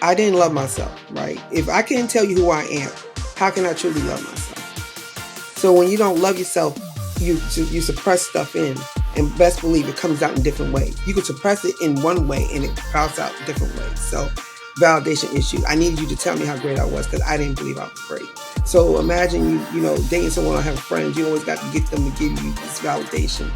I didn't love myself, right? If I can't tell you who I am, how can I truly love myself? So when you don't love yourself, you suppress stuff in, and best believe it comes out in different ways. You could suppress it in one way, and it comes out different ways. So validation issue. I needed you to tell me how great I was because I didn't believe I was great. So imagine you dating someone or having friends. You always got to get them to give you this validation.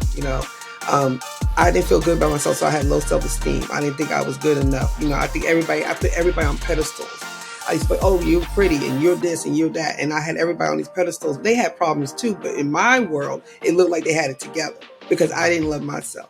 I didn't feel good about myself, so I had low self-esteem. I didn't think I was good enough. I put everybody on pedestals. I used to say, oh, you're pretty and you're this and you're that. And I had everybody on these pedestals. They had problems too, but in my world, it looked like they had it together because I didn't love myself.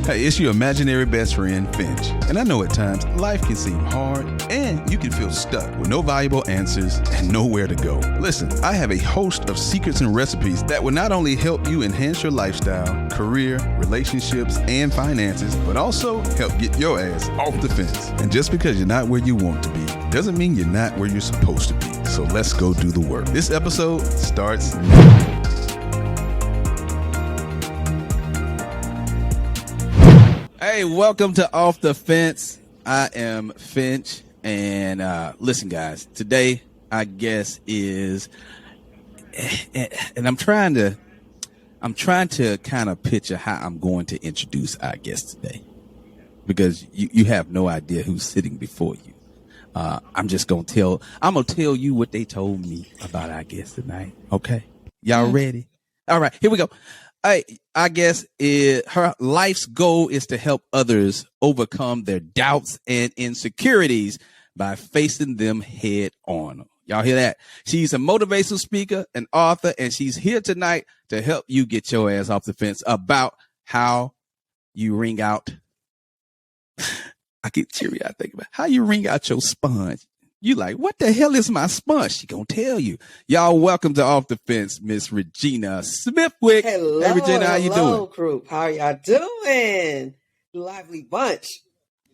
Hey, it's your imaginary best friend, Finch. And I know at times life can seem hard and you can feel stuck with no valuable answers and nowhere to go. Listen, I have a host of secrets and recipes that will not only help you enhance your lifestyle, career, relationships, and finances, but also help get your ass off the fence. And just because you're not where you want to be doesn't mean you're not where you're supposed to be. So let's go do the work. This episode starts now. Hey, welcome to Off the Fence. I am Finch, and listen, guys. Today, I guess is, and I'm trying to kind of picture how I'm going to introduce our guest today, because you have no idea who's sitting before you. I'm gonna tell you what they told me about our guest tonight. Okay, y'all ready? All right, here we go. I guess her life's goal is to help others overcome their doubts and insecurities by facing them head on. Y'all hear that? She's a motivational speaker, an author, and she's here tonight to help you get your ass off the fence about how you wring out. I get cheery. I think about how you wring out your sponge. You like, what the hell is my sponge? She gonna tell you. Y'all, welcome to Off the Fence, Miss Regina Smithwick. Hello, hey, Regina, how you doing? Group. How y'all doing? Lively bunch.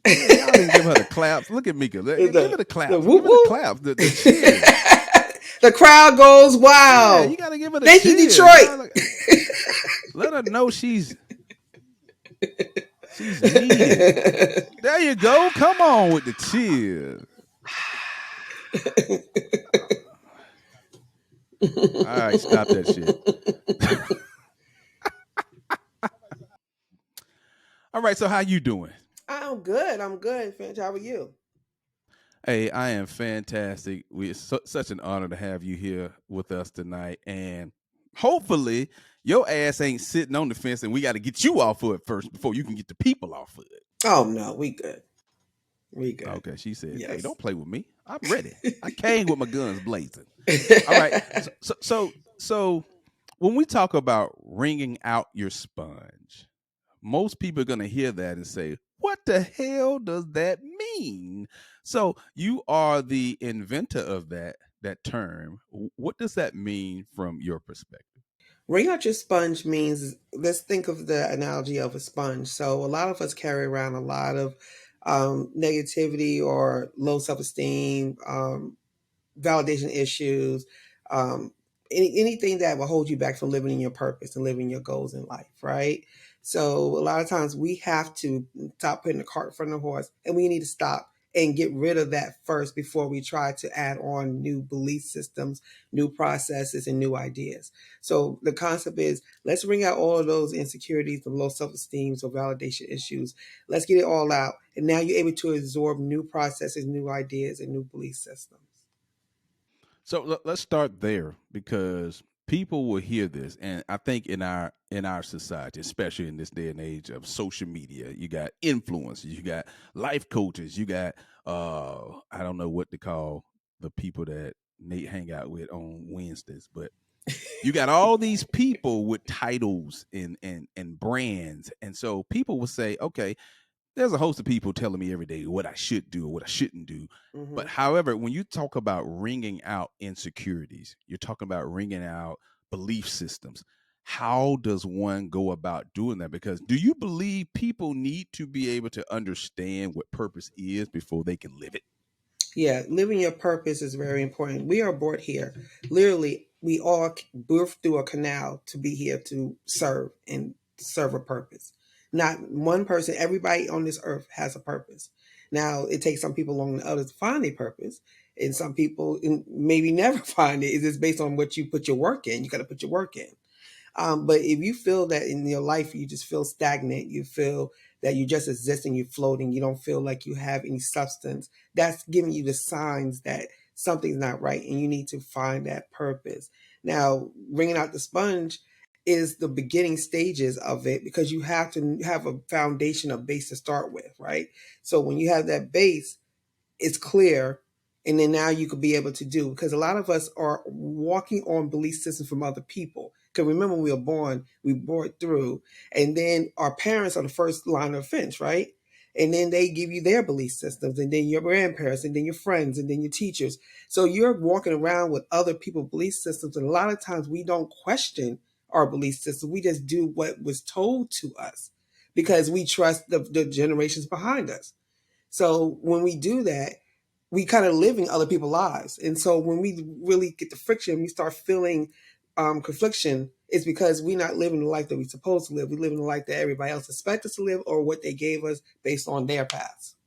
Y'all didn't give her the claps. Look at Mika. Give her the claps. Give her the claps. The cheers. The crowd goes wild. Yeah, you gotta give her the Thank cheers. You, Detroit. Let her know she's needed. There you go. Come on with the cheers. All right, stop that shit. All right, so how you doing? I'm good, Finch. How are you? Hey, I am fantastic. It's such an honor to have you here with us tonight, and hopefully your ass ain't sitting on the fence, and we got to get you off of it first before you can get the people off of it. Oh no, we good. We good. Okay, she said, yes. Hey, don't play with me. I'm ready. I came with my guns blazing. All right. So when we talk about wringing out your sponge, most people are going to hear that and say, what the hell does that mean? So you are the inventor of that term. What does that mean from your perspective? Wring out your sponge means, let's think of the analogy of a sponge. So a lot of us carry around a lot of negativity or low self-esteem, validation issues, anything that will hold you back from living in your purpose and living your goals in life, right? So a lot of times we have to stop putting the cart in front of the horse, and we need to stop and get rid of that first before we try to add on new belief systems, new processes, and new ideas. So the concept is, let's bring out all of those insecurities, the low self-esteem, or validation issues. Let's get it all out. And now you're able to absorb new processes, new ideas, and new belief systems. So let's start there, because people will hear this, and I think in our society, especially in this day and age of social media, you got influencers, you got life coaches, you got I don't know what to call the people that Nate hang out with on Wednesdays, but you got all these people with titles and brands, and so people will say, okay, there's a host of people telling me every day what I should do or what I shouldn't do. Mm-hmm. But however, when you talk about wringing out insecurities, you're talking about wringing out belief systems. How does one go about doing that? Because do you believe people need to be able to understand what purpose is before they can live it? Yeah, living your purpose is very important. We are brought here. Literally, we all birthed through a canal to be here to serve and serve a purpose. Not one person, everybody on this earth has a purpose. Now, it takes some people longer than others to find their purpose, and some people maybe never find it. It's just based on what you put your work in. You got to put your work in. But if you feel that in your life you just feel stagnant, you feel that you just exist and you're floating, you don't feel like you have any substance, that's giving you the signs that something's not right and you need to find that purpose. Now, wringing out the sponge is the beginning stages of it because you have to have a foundation, a base to start with, right? So when you have that base, it's clear, and then now you could be able to do, because a lot of us are walking on belief systems from other people, because remember when we were born, we bore it through, and then our parents are the first line of defense, right? And then they give you their belief systems, and then your grandparents, and then your friends, and then your teachers. So you're walking around with other people's belief systems, and a lot of times we don't question our belief system, we just do what was told to us because we trust the generations behind us. So when we do that, we kind of living other people's lives. And so when we really get the friction, we start feeling confliction, it's because we're not living the life that we're supposed to live. We live in the life that everybody else expects us to live or what they gave us based on their past.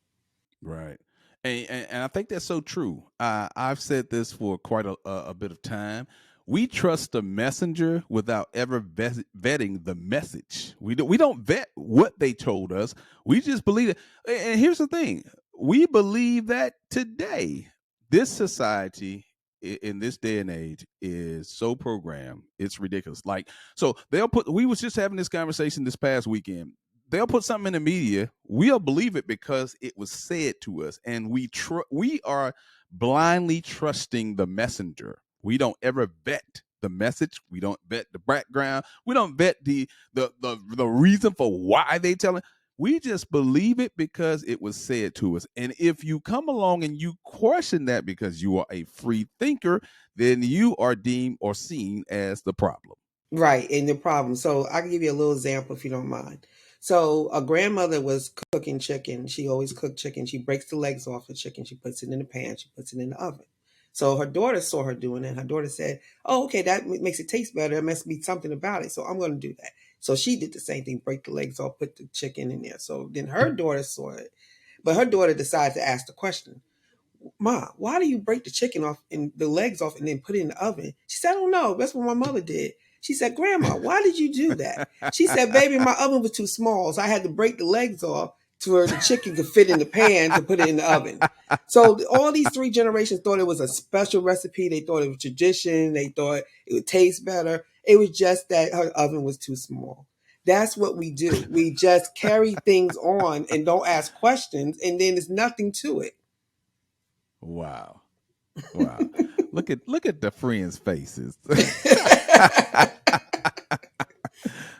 Right. And I think that's so true. I've said this for quite a bit of time. We trust the messenger without ever vetting the message. We don't vet what they told us. We just believe it. And here's the thing: we believe that today, this society in this day and age is so programmed. It's ridiculous. Like, so they'll put. We was just having this conversation this past weekend. They'll put something in the media, we'll believe it because it was said to us, and we are blindly trusting the messenger. We don't ever vet the message. We don't vet the background. We don't vet the reason for why they tell it. We just believe it because it was said to us. And if you come along and you question that because you are a free thinker, then you are deemed or seen as the problem. Right, and the problem. So I can give you a little example if you don't mind. So a grandmother was cooking chicken. She always cooked chicken. She breaks the legs off the chicken. She puts it in the pan. She puts it in the oven. So her daughter saw her doing it. Her daughter said, "Oh, okay, that makes it taste better. There must be something about it. So I'm going to do that." So she did the same thing: break the legs off, put the chicken in there. So then her daughter saw it, but her daughter decided to ask the question. Ma, why do you break the chicken off and the legs off and then put it in the oven? She said, I don't know. That's what my mother did. She said, Grandma, why did you do that? She said, Baby, my oven was too small, so I had to break the legs off to where the chicken could fit in the pan to put it in the oven. So all these three generations thought it was a special recipe. They thought it was tradition. They thought it would taste better. It was just that her oven was too small. That's what we do. We just carry things on and don't ask questions, and then there's nothing to it. Wow. Wow. Look at the friends' faces.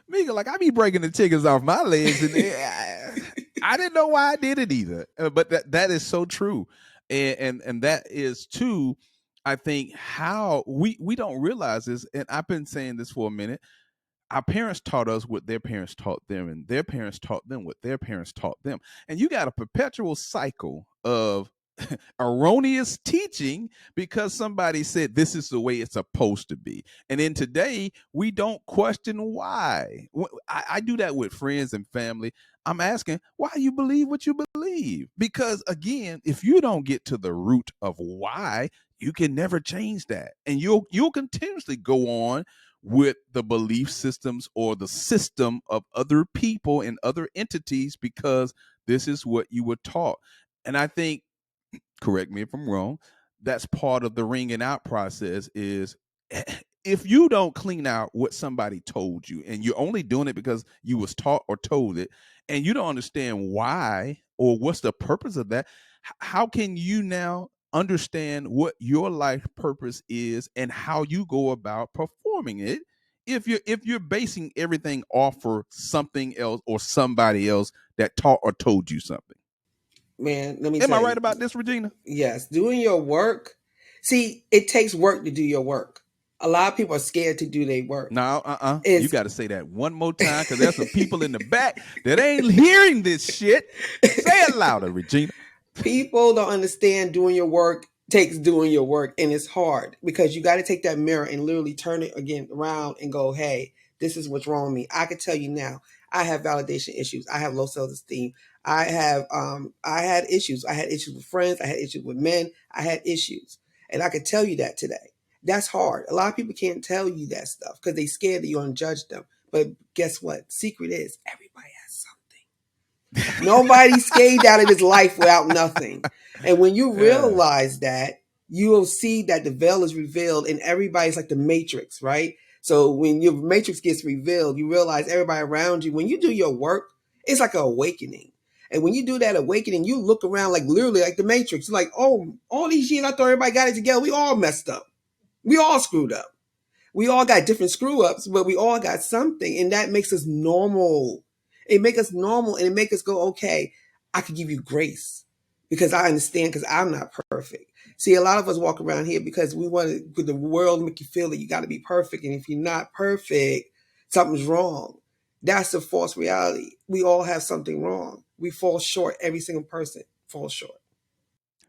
Mika, like I be breaking the chickens off my legs, and I didn't know why I did it either. But that is so true, and that is too. I think how we don't realize this, and I've been saying this for a minute. Our parents taught us what their parents taught them, and their parents taught them what their parents taught them, and you got a perpetual cycle of erroneous teaching because somebody said this is the way it's supposed to be. And then today, we don't question why. I do that with friends and family. I'm asking why you believe what you believe. Because again, if you don't get to the root of why, you can never change that. And you'll continuously go on with the belief systems or the system of other people and other entities because this is what you were taught. And I think, correct me if I'm wrong, that's part of the wringing out process is if you don't clean out what somebody told you and you're only doing it because you was taught or told it and you don't understand why or what's the purpose of that, how can you now understand what your life purpose is and how you go about performing it if you're basing everything off for something else or somebody else that taught or told you something? Man, let me Am I tell right you. about this, Regina? Yes, doing your work. See, it takes work to do your work. A lot of people are scared to do their work. No, you It's got to say that one more time because there's some people in the back that ain't hearing this shit. Say it louder, Regina. people don't understand doing your work takes doing your work, and it's hard because you got to take that mirror and literally turn it again around and go, hey, this is what's wrong with me. I can tell you now, I have validation issues. I have low self-esteem. I had issues. I had issues with friends. I had issues with men. I had issues. And I could tell you that today. That's hard. A lot of people can't tell you that stuff because they scared that you're going to judge them. But guess what? Secret is everybody has something. Nobody scathed out of his life without nothing. And when you Yeah. realize that, you will see that the veil is revealed and everybody's like the matrix, right? So when your matrix gets revealed, you realize everybody around you, when you do your work, it's like an awakening. And when you do that awakening, you look around like literally like the matrix. You're like, oh, all these years I thought everybody got it together. We all messed up. We all screwed up. We all got different screw ups, but we all got something, and that makes us normal. It makes us normal, and it makes us go, okay, I can give you grace because I understand because I'm not perfect. See, a lot of us walk around here because we want the world to make you feel that you got to be perfect, and if you're not perfect, something's wrong. That's a false reality. We all have something wrong. We fall short. Every single person falls short.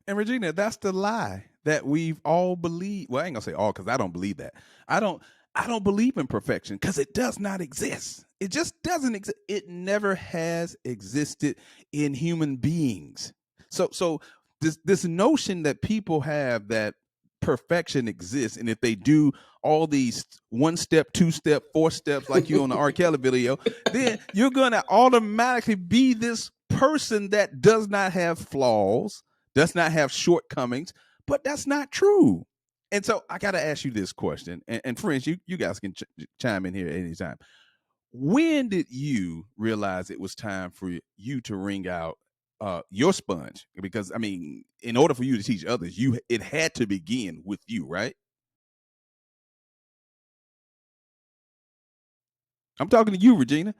And Regina, that's the lie that we've all believed. Well, I ain't gonna say all because I don't believe that. I don't. I don't believe in perfection because it does not exist. It just doesn't exist. It never has existed in human beings. So this notion that people have that perfection exists, and if they do all these one step, two step, four steps like you on the R. Kelly video, then you're gonna automatically be this person that does not have flaws, does not have shortcomings, but that's not true. And so I got to ask you this question, and friends, you guys can chime in here at any time. When did you realize it was time for you to wring out your sponge? Because I mean, in order for you to teach others, it had to begin with you, right? I'm talking to you, Regina.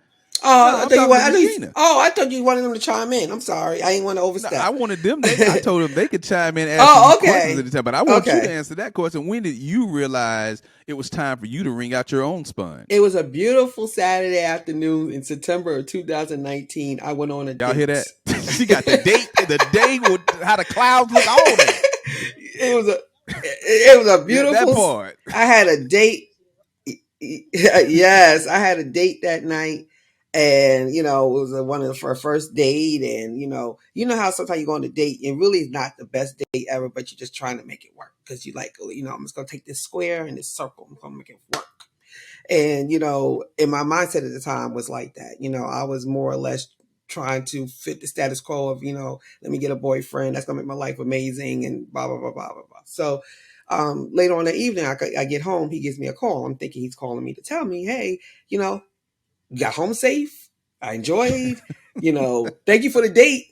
No, Oh, I I'm thought you talking want. to Regina. I thought you wanted them to chime in. I'm sorry. I didn't want to No, I overstep. wanted them. I told them they could chime in asking you Oh, questions at okay. the time, but I want you to Okay. answer that question. When did you realize it was time for you to wring out your own It sponge? was a beautiful Saturday afternoon in September of 2019. I went on a Y'all hear that? date. She got the day with how the clouds look, all that. It was a Yeah, that beautiful. part. I had a date. Yes, I had a date that night, and it was one of our first date, and you know how sometimes you go on a date and really it's not the best date ever, but you're just trying to make it work because you like, I'm just gonna take this square and this circle, I'm gonna make it work. And, in my mindset at the time was like that. I was more or less trying to fit the status quo of, let me get a boyfriend that's gonna make my life amazing and blah blah blah blah blah blah. So later on that evening, I get home. He gives me a call. I'm thinking he's calling me to tell me, hey, you know, you got home safe. I enjoyed. Thank you for the date.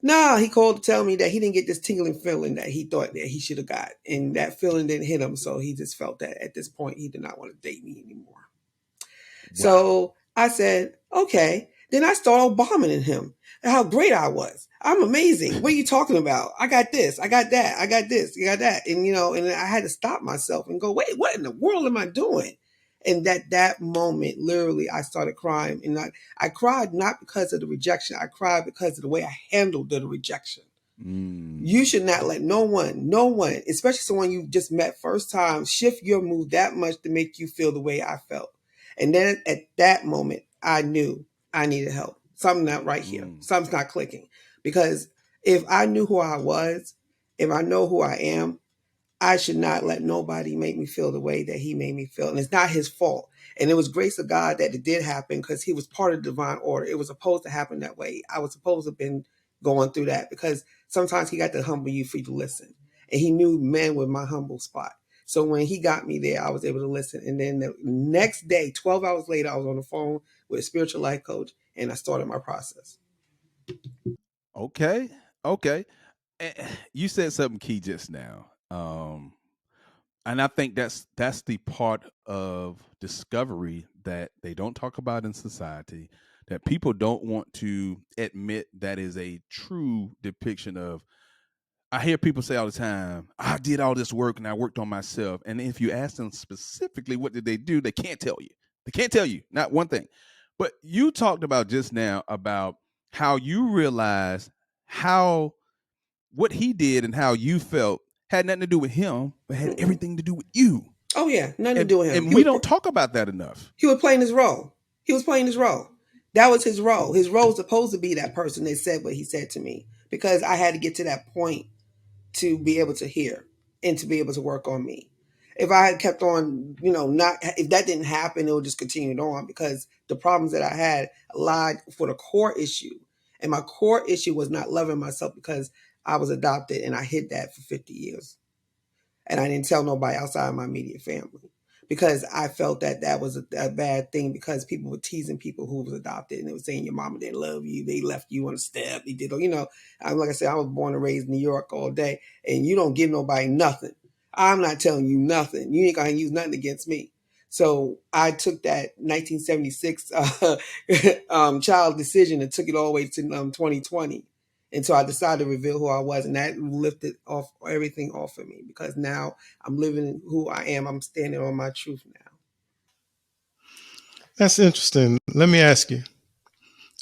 Nah, he called to tell me that he didn't get this tingling feeling that he thought that he should have got, and that feeling didn't hit him. So he just felt that at this point he did not want to date me anymore. Wow. So I said, okay. Then I started bombing him how great I was. I'm amazing. What are you talking about? I got this. I got that. I got this. I got that. And and I had to stop myself and go, wait, what in the world am I doing? And that moment, literally, I started crying. And I cried not because of the rejection. I cried because of the way I handled the rejection. You Mm. should not let no one, especially someone you just met first time, shift your mood that much to make you feel the way I felt. And then at that moment, I knew I needed help. Something not right here. Mm. Something's not clicking. Because if I knew who I was, if I know who I am, I should not let nobody make me feel the way that he made me feel. And it's not his fault. And it was grace of God that it did happen because he was part of the divine order. It was supposed to happen that way. I was supposed to have been going through that because sometimes he got to humble you for you to listen. And he knew men were my humble spot. So when he got me there, I was able to listen. And then the next day, 12 hours later, I was on the phone with a spiritual life coach and I started my process. Okay. Okay. You said something key just now. And I think that's the part of discovery that they don't talk about in society, that people don't want to admit that is a true depiction of. I hear people say all the time, I did all this work and I worked on myself. And if you ask them specifically what did they do, they can't tell you. They can't tell you, not one thing. But you talked about just now about how you realized how what he did and how you felt had nothing to do with him, but had Mm-mm. everything to do with you. Oh yeah, nothing to And do with him. and we don't talk about that enough. He was playing his role. He was playing his role. That was his role. His role was supposed to be that person that said what he said to me, because I had to get to that point to be able to hear and to be able to work on me. If I had kept on, not if that didn't happen, it would just continued on, because the problems that I had lied for the core issue. And my core issue was not loving myself, because I was adopted and I hid that for 50 years. And I didn't tell nobody outside of my immediate family, because I felt that that was a bad thing, because people were teasing people who was adopted, and they were saying your mama didn't love you, they left you on the step, they did, like I said, I was born and raised in New York all day, and you don't give nobody nothing. I'm not telling you nothing. You ain't gonna use nothing against me. So I took that 1976 child decision and took it all the way to 2020. And so I decided to reveal who I was, and that lifted off everything off of me, because now I'm living who I am. I'm standing on my truth now. That's interesting. Let me ask you,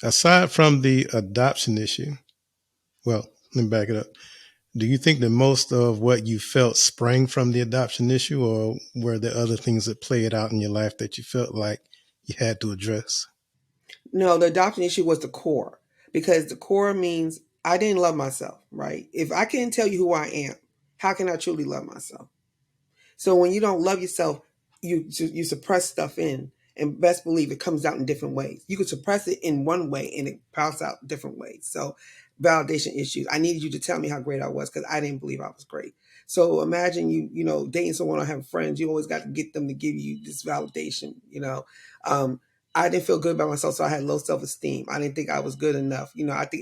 aside from the adoption issue, well, let me back it up. Do you think that most of what you felt sprang from the adoption issue, or were there other things that played out in your life that you felt like you had to address? No, the adoption issue was the core, because the core means I didn't love myself, right? If I can't tell you who I am, how can I truly love myself? So when you don't love yourself, you suppress stuff in, and best believe it comes out in different ways. You can suppress it in one way and it pops out different ways. So validation issues. I needed you to tell me how great I was, because I didn't believe I was great. So imagine dating someone or having friends. You always got to get them to give you this validation. Um, I didn't feel good about myself, so I had low self esteem. I didn't think I was good enough. I put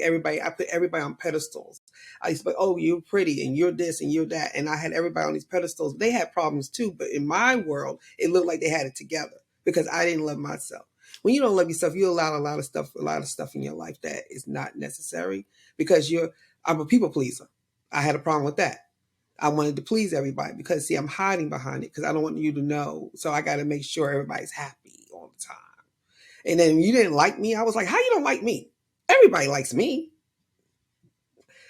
everybody on pedestals. I used to be, oh, you're pretty and you're this and you're that. And I had everybody on these pedestals. They had problems too. But in my world, it looked like they had it together, because I didn't love myself. When you don't love yourself, you allow a lot of stuff in your life that is not necessary, because I'm a people pleaser. I had a problem with that. I wanted to please everybody, because see, I'm hiding behind it, because I don't want you to know. So I got to make sure everybody's happy all the time. And then you didn't like me. I was like, how you don't like me? Everybody likes me.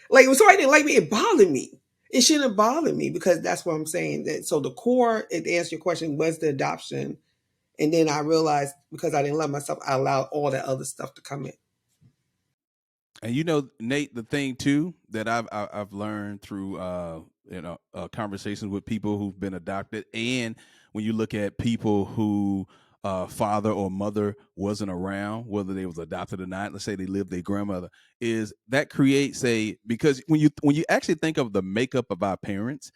Like, if somebody didn't like me, it bothered me. It shouldn't bother me, because that's what I'm saying. That so the core, to answer your question, was the adoption. And then I realized, because I didn't love myself, I allowed all that other stuff to come in. And Nate, the thing too that I've learned through conversations with people who've been adopted, and when you look at people who father or mother wasn't around, whether they was adopted or not, let's say they lived their grandmother, is that creates a because when you actually think of the makeup of our parents,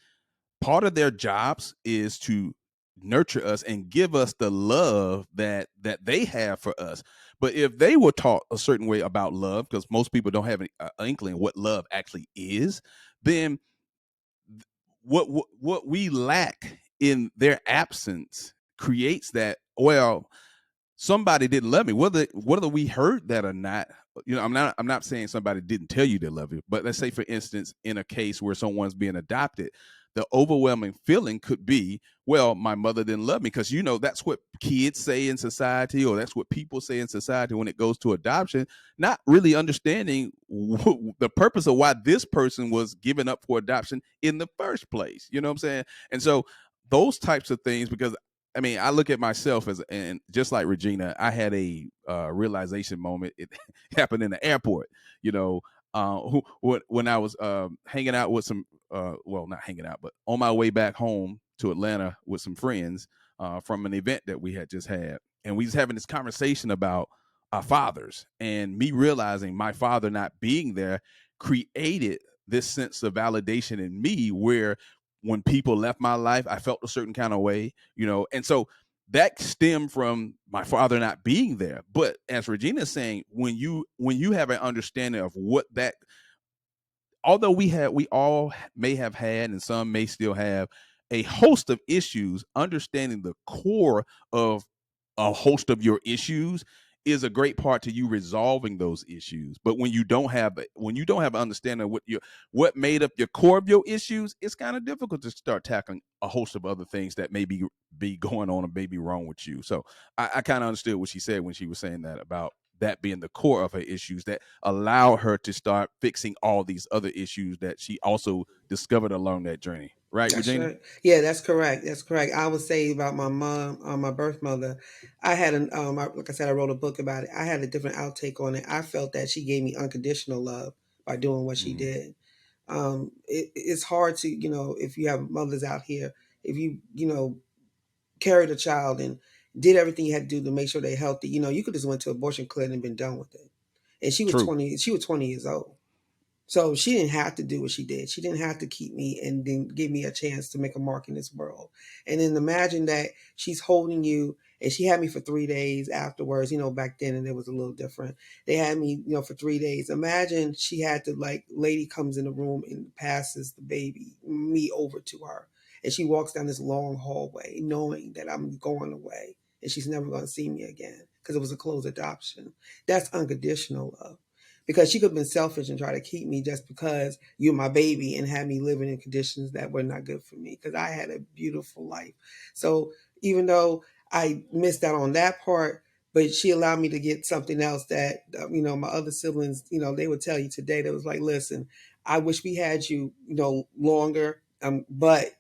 part of their jobs is to nurture us and give us the love that they have for us. But if they were taught a certain way about love, because most people don't have an inkling what love actually is, then what we lack in their absence creates that, well, somebody didn't love me, whether we heard that or not. I'm not saying somebody didn't tell you they love you, but let's say, for instance, in a case where someone's being adopted, the overwhelming feeling could be, well, my mother didn't love me, because that's what kids say in society, or that's what people say in society when it goes to adoption, not really understanding the purpose of why this person was given up for adoption in the first place. You know what I'm saying? And so those types of things, because I mean, I look at myself and just like Regina, I had a realization moment. It happened in the airport. When I was hanging out with some, well, not hanging out, but on my way back home to Atlanta with some friends from an event that we had just had, and we was having this conversation about our fathers, and me realizing my father not being there created this sense of validation in me, where when people left my life, I felt a certain kind of way, and so that stemmed from my father not being there. But as Regina is saying, when you have an understanding of what that, although we all may have had, and some may still have, a host of issues, understanding the core of a host of your issues is a great part to you resolving those issues. But when you don't have an understanding of what made up your core of your issues, it's kind of difficult to start tackling a host of other things that may be going on or may be wrong with you. So I kind of understood what she said when she was saying that, about that being the core of her issues that allow her to start fixing all these other issues that she also discovered along that journey. right, That's Regina? right. Yeah, that's correct. That's correct. I would say about my mom, my birth mother. I had like I said, I wrote a book about it. I had a different outtake on it. I felt that she gave me unconditional love by doing what she Mm, did. It's hard to, if you have mothers out here, if you carried a child and did everything you had to do to make sure they're healthy, you could just went to abortion clinic and been done with it. And she was true. 20. She was 20 years old. So she didn't have to do what she did. She didn't have to keep me and then give me a chance to make a mark in this world. And then imagine that she's holding you, and she had me for 3 days afterwards. Back then, and it was a little different. They had me, for 3 days. Imagine she had to, like, lady comes in the room and passes the baby, me over to her. And she walks down this long hallway knowing that I'm going away and she's never going to see me again because it was a closed adoption. That's unconditional love, because she could have been selfish and try to keep me just because you're my baby and had me living in conditions that were not good for me, because I had a beautiful life. So even though I missed out on that part, but she allowed me to get something else that, my other siblings, they would tell you today. That was like, listen, I wish we had you, longer, but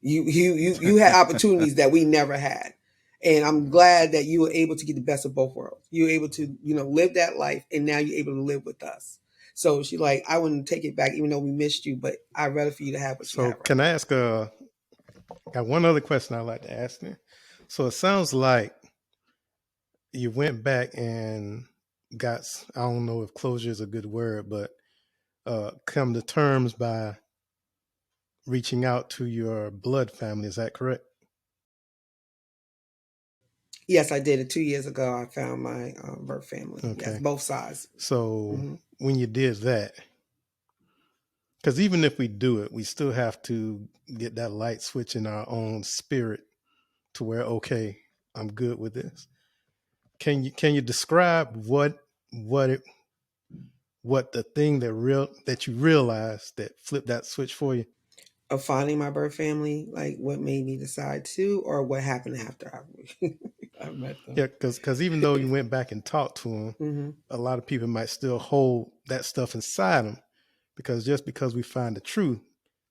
you had opportunities that we never had. And I'm glad that you were able to get the best of both worlds. You were able to, live that life, and now you're able to live with us. So she like, I wouldn't take it back, even though we missed you, but I'd rather for you to have what you So have right can I now. ask got one other question I'd like to ask you. So it sounds like you went back and got, I don't know if closure is a good word, but come to terms by reaching out to your blood family. Is that correct? Yes, I did it 2 years ago. I found my birth family. Yes, Okay. both sides. So Hmm. when you did that, because even if we do it, we still have to get that light switch in our own spirit to where, okay, I'm good with this. Can you describe what it what the thing that you realized that flipped that switch for you? Of finding my birth family, like what made me decide to, or what happened after I met them. Yeah, because even though you went back and talked to them, Hmm. a lot of people might still hold that stuff inside them because just because we find the truth,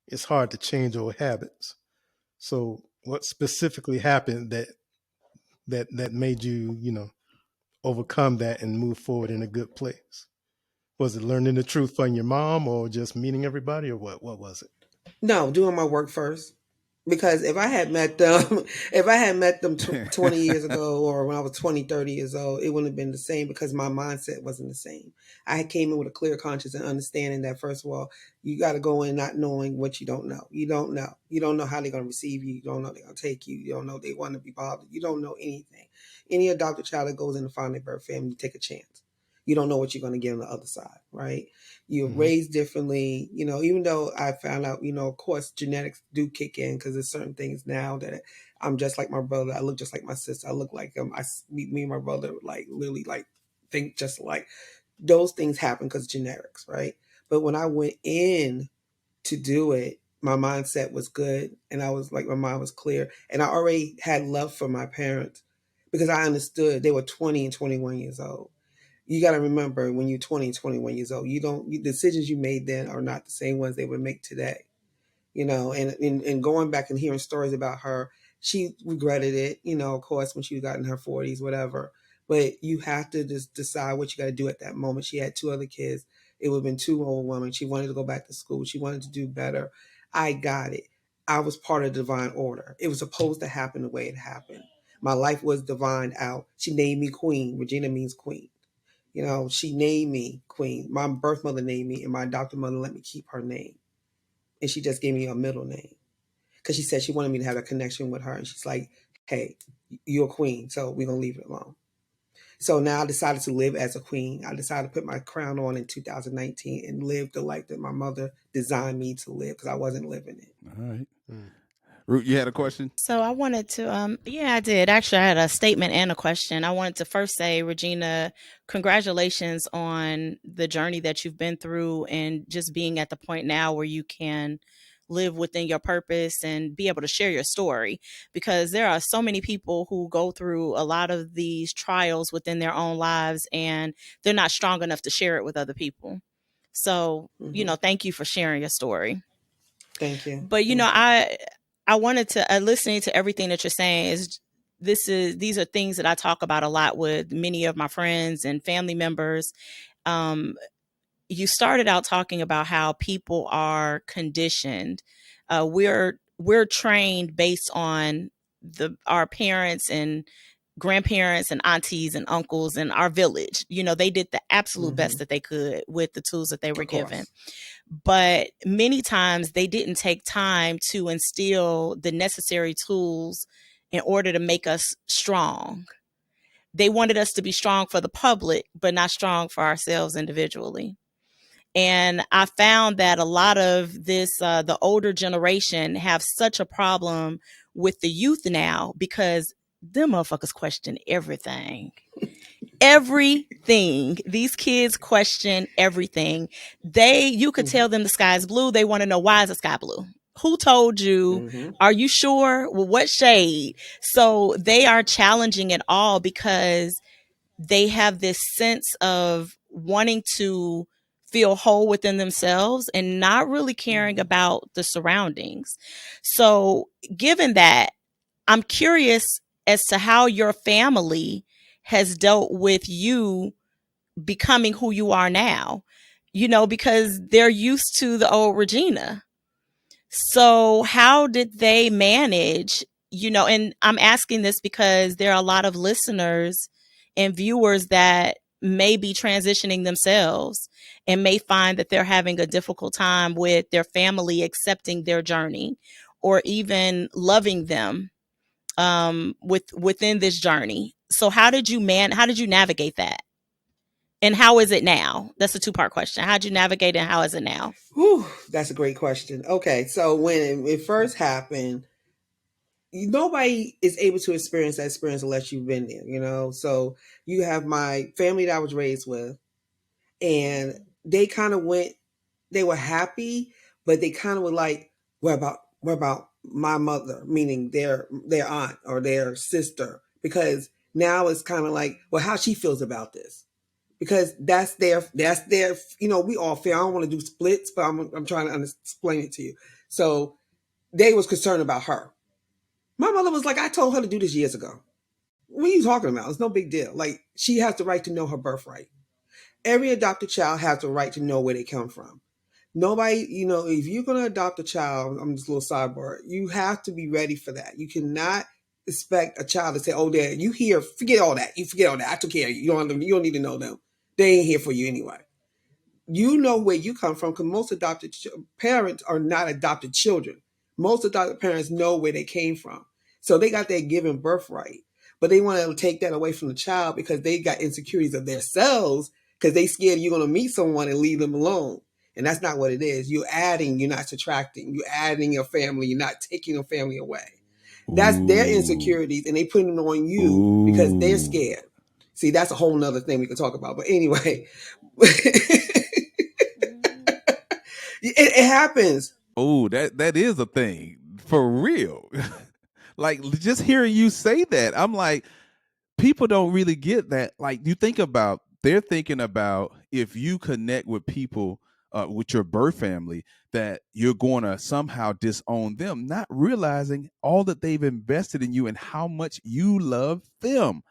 it's hard to change old habits. So, what specifically happened that made you overcome that and move forward in a good place? Was it learning the truth from your mom, or just meeting everybody, or what? What was it? No, doing my work first. Because if I had met them, if I had met them 20 years ago, or when I was 20, 30 years old, it wouldn't have been the same, because my mindset wasn't the same. I came in with a clear conscience and understanding that, first of all, you got to go in not knowing what you don't know. You don't know. You don't know how they're going to receive you. You don't know they're going to take you. You don't know they want to be bothered. You don't know anything. Any adopted child that goes in to find their birth family, you take a chance. You don't know what you're going to get on the other side, right? You're Hmm. raised differently, even though I found out, of course, genetics do kick in, because there's certain things now that I'm just like my brother. I look just like my sister. I look like him. Me and my brother, like, literally, like, think just like. Those things happen because genetics, right? But when I went in to do it, my mindset was good. And I was like, my mind was clear. And I already had love for my parents, because I understood they were 20 and 21 years old. You got to remember, when you're 20 and 21 years old, decisions you made then are not the same ones they would make today. And going back and hearing stories about her, she regretted it, of course, when she got in her 40s, whatever. But you have to just decide what you got to do at that moment. She had two other kids. It would have been too overwhelming. She wanted to go back to school. She wanted to do better. I got it. I was part of the divine order. It was supposed to happen the way it happened. My life was divined out. She named me queen. Regina means queen. She named me queen. My birth mother named me, and my adopted mother let me keep her name. And she just gave me a middle name, because she said she wanted me to have a connection with her. And she's like, hey, you're a queen, so we're going to leave it alone. So now I decided to live as a queen. I decided to put my crown on in 2019 and live the life that my mother designed me to live, because I wasn't living it. All right. Mm. Root, you had a question? So I wanted to, yeah, I did. Actually, I had a statement and a question. I wanted to first say, Regina, congratulations on the journey that you've been through and just being at the point now where you can live within your purpose and be able to share your story. Because there are so many people who go through a lot of these trials within their own lives and they're not strong enough to share it with other people. So, Hmm. thank you for sharing your story. Thank you. But you know, Thank you. I wanted to listening to everything that you're saying is these are things that I talk about a lot with many of my friends and family members. Um, you started out talking about how people are conditioned. We're trained based on our parents and grandparents and aunties and uncles and our village. You know, they did the absolute best Hmm. that they could with the tools that they were Of given. course. But many times they didn't take time to instill the necessary tools in order to make us strong. They wanted us to be strong for the public, but not strong for ourselves individually. And I found that a lot of the older generation have such a problem with the youth now because them motherfuckers question everything. Everything. These kids question everything. You could Hmm. tell them the sky is blue. They want to know, why is the sky blue? Who told you? Hmm. Are you sure? Well, what shade? So they are challenging it all because they have this sense of wanting to feel whole within themselves and not really caring Hmm. about the surroundings. So, given that, I'm curious as to how your family has dealt with you becoming who you are now, you know, because they're used to the old Regina. So, how did they manage, you know, and I'm asking this because there are a lot of listeners and viewers that may be transitioning themselves and may find that they're having a difficult time with their family accepting their journey or even loving them within this journey. So how did you navigate that? And how is it now? That's a two-part question. How did you navigate and how is it now? Whew, that's a great question. Okay, so when it first happened, nobody is able to experience that experience unless you've been there, you know. So you have my family that I was raised with, and they kind of went. They were happy, but they kind of were like, what about my mother?" Meaning their aunt or their sister, because now it's kind of like, well, how she feels about this, because that's their. You know, we all feel. I don't want to do splits, but I'm trying to explain it to you. So they was concerned about her. My mother was like, I told her to do this years ago. What are you talking about? It's no big deal. Like, she has the right to know her birthright. Every adopted child has the right to know where they come from. Nobody, you know, if you're going to adopt a child, I'm just a little sidebar, you have to be ready for that. You cannot expect a child to say, oh, dad, you here, forget all that. You forget all that. I took care of you. You don't need to know them. They ain't here for you anyway. You know where you come from, because most adopted parents are not adopted children. Most adopted parents know where they came from. So they got their given birthright. But they want to take that away from the child because they got insecurities of themselves, because they scared you're going to meet someone and leave them alone. And that's not what it is. You're adding, you're not subtracting. You're adding your family, you're not taking your family away. That's their Ooh. insecurities, and they putting it on you because they're Ooh. scared. See, that's a whole nother thing we can talk about. But anyway, it happens. Oh, that is a thing for real. Like just hearing you say that, I'm like, people don't really get that. Like you think about, they're thinking about if you connect with people with your birth family, that you're going to somehow disown them, not realizing all that they've invested in you and how much you love them.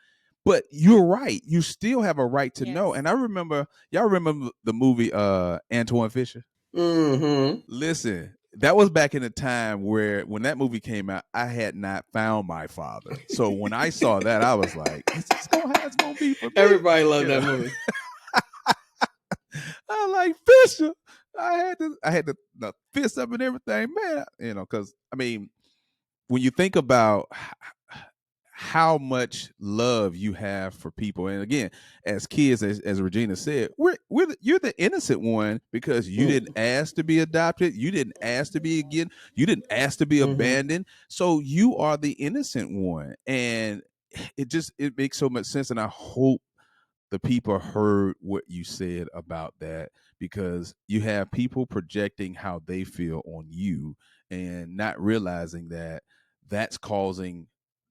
But you're right. You still have a right to know. Yes. And I remember, y'all remember the movie Antoine Fisher? Mm-hmm. Listen, that was back in the time where when that movie came out, I had not found my father. So when I saw that, I was like, "Is this gonna how it's gonna be for me?" Everybody loved You that know, movie. I like Fisher. I had to fist up and everything, man. You know, because I mean, when you think about how much love you have for people, and again, as kids, as Regina said, you're the innocent one because you didn't Mm. ask to be adopted, you didn't ask to be again, you didn't ask to be Mm-hmm. abandoned, so you are the innocent one, and it makes so much sense, and I hope the people heard what you said about that, because you have people projecting how they feel on you and not realizing that that's causing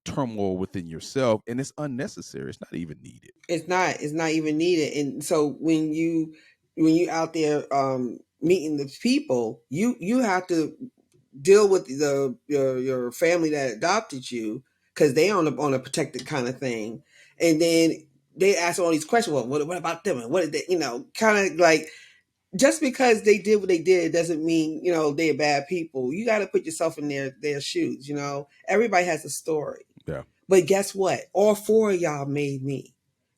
turmoil within yourself, and it's unnecessary, it's not even needed. It's not even needed. And so when you out there meeting the people, you have to deal with your family that adopted you because they on a protected kind of thing, and then they ask all these questions. Well, what about them? And what did they, kind of like, just because they did what they did doesn't mean they're bad people. You got to put yourself in their shoes. Everybody has a story. Yeah. But guess what? All four of y'all made me.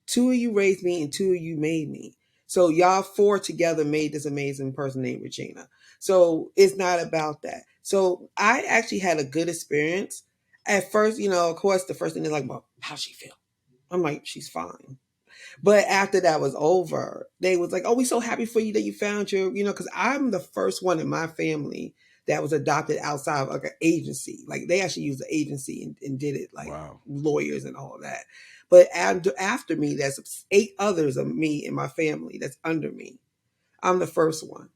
Two of you raised me, and two of you made me. So y'all four together made this amazing person named Regina. So it's not about that. So I actually had a good experience. At first, of course, the first thing they're like, well, how's she feel? I'm like, she's fine. But after that was over, they was like, "Oh, we so happy for you that you found your, because I'm the first one in my family that was adopted outside of like an agency. Like they actually used the agency and did it, like Wow. lawyers and all that. But after me, there's 8 others of me in my family that's under me. I'm the first one.